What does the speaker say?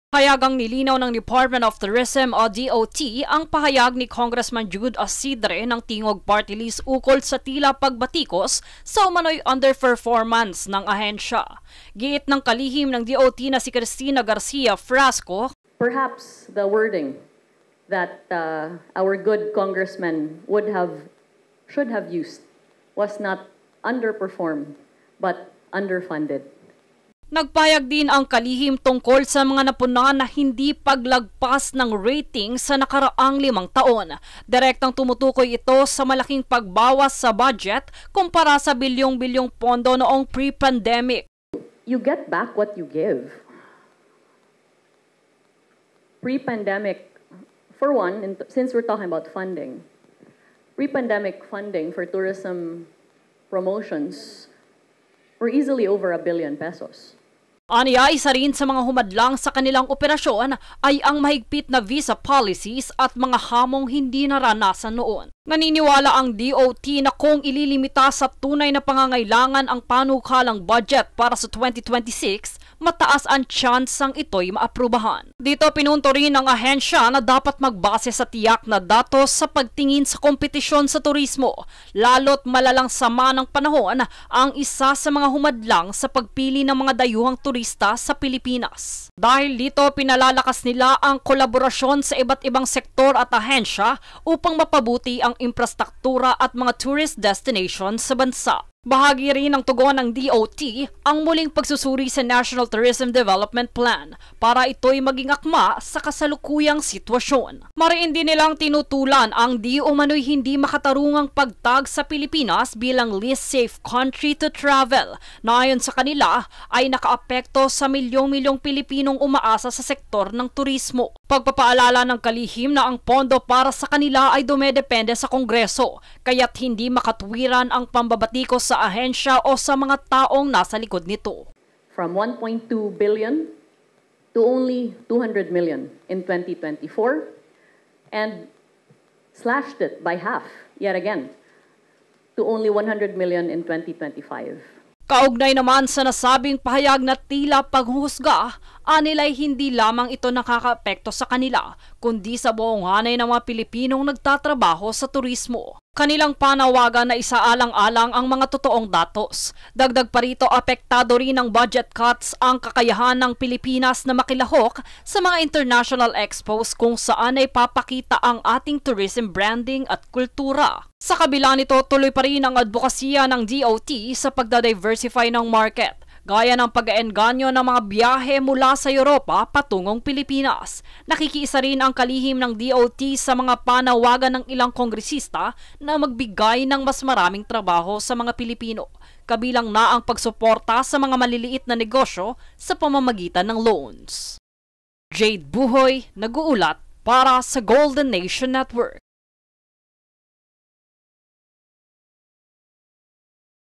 Hayagang nilinaw ng Department of Tourism o DOT ang pahayag ni Congressman Jude Asidre ng Tingog Party List ukol sa tila pagbatikos sa umano'y underperformance ng ahensya. Giit ng kalihim ng DOT na si Cristina Garcia Frasco, perhaps the wording that our good congressman should have used was not underperformed but underfunded. Nagpayag din ang kalihim tungkol sa mga napunan na hindi paglagpas ng rating sa nakaraang 5 taon. Direktang tumutukoy ito sa malaking pagbawas sa budget kumpara sa bilyong-bilyong pondo noong pre-pandemic. You get back what you give. Pre-pandemic, for one, since we're talking about funding, pre-pandemic funding for tourism promotions were easily over 1 billion pesos. Aniya, isa rin sa mga humadlang sa kanilang operasyon ay ang mahigpit na visa policies at mga hamong hindi naranasan noon. Naniniwala ang DOT na kung ililimita sa tunay na pangangailangan ang panukalang budget para sa 2026, mataas ang tsansang ito'y maaprubahan. Dito pinunto rin ng ahensya na dapat magbase sa tiyak na datos sa pagtingin sa kompetisyon sa turismo, lalo't malalang sama ng panahon ang isa sa mga humadlang sa pagpili ng mga dayuhang turista sa Pilipinas. Dahil dito pinalalakas nila ang kolaborasyon sa iba't ibang sektor at ahensya upang mapabuti ang infrastruktura at mga tourist destinations sa bansa. Bahagi rin ng tugon ng DOT ang muling pagsusuri sa National Tourism Development Plan para ito'y maging akma sa kasalukuyang sitwasyon. Mariin din nilang tinutulan ang di umano'y hindi makatarungang pagtag sa Pilipinas bilang least safe country to travel na ayon sa kanila ay nakaapekto sa milyong-milyong Pilipinong umaasa sa sektor ng turismo. Pagpapaalala ng kalihim na ang pondo para sa kanila ay dumedepende sa Kongreso kaya't hindi makatwiran ang pambabatikos sa ahensya o sa mga taong nasa likod nito. From 1.2 billion to only 200 million in 2024 and slashed it by half yet again to only 100 million in 2025. Kaugnay naman sa nasabing pahayag na tila paghuhusga, anilay hindi lamang ito nakakaapekto sa kanila, kundi sa buong hanay ng mga Pilipinong nagtatrabaho sa turismo. Kanilang panawagan na isaalang-alang ang mga totoong datos. Dagdag pa rito, apektado rin ng budget cuts ang kakayahan ng Pilipinas na makilahok sa mga international expos kung saan ay papakita ang ating tourism branding at kultura. Sa kabila nito, tuloy pa rin ang advokasya ng DOT sa pagdadiversify ng market, gaya ng pag-aengganyo ng mga biyahe mula sa Europa patungong Pilipinas. Nakikiisa rin ang kalihim ng DOT sa mga panawagan ng ilang kongresista na magbigay ng mas maraming trabaho sa mga Pilipino, kabilang na ang pagsuporta sa mga maliliit na negosyo sa pamamagitan ng loans. Jade Buhoy, nag-uulat para sa Golden Nation Network.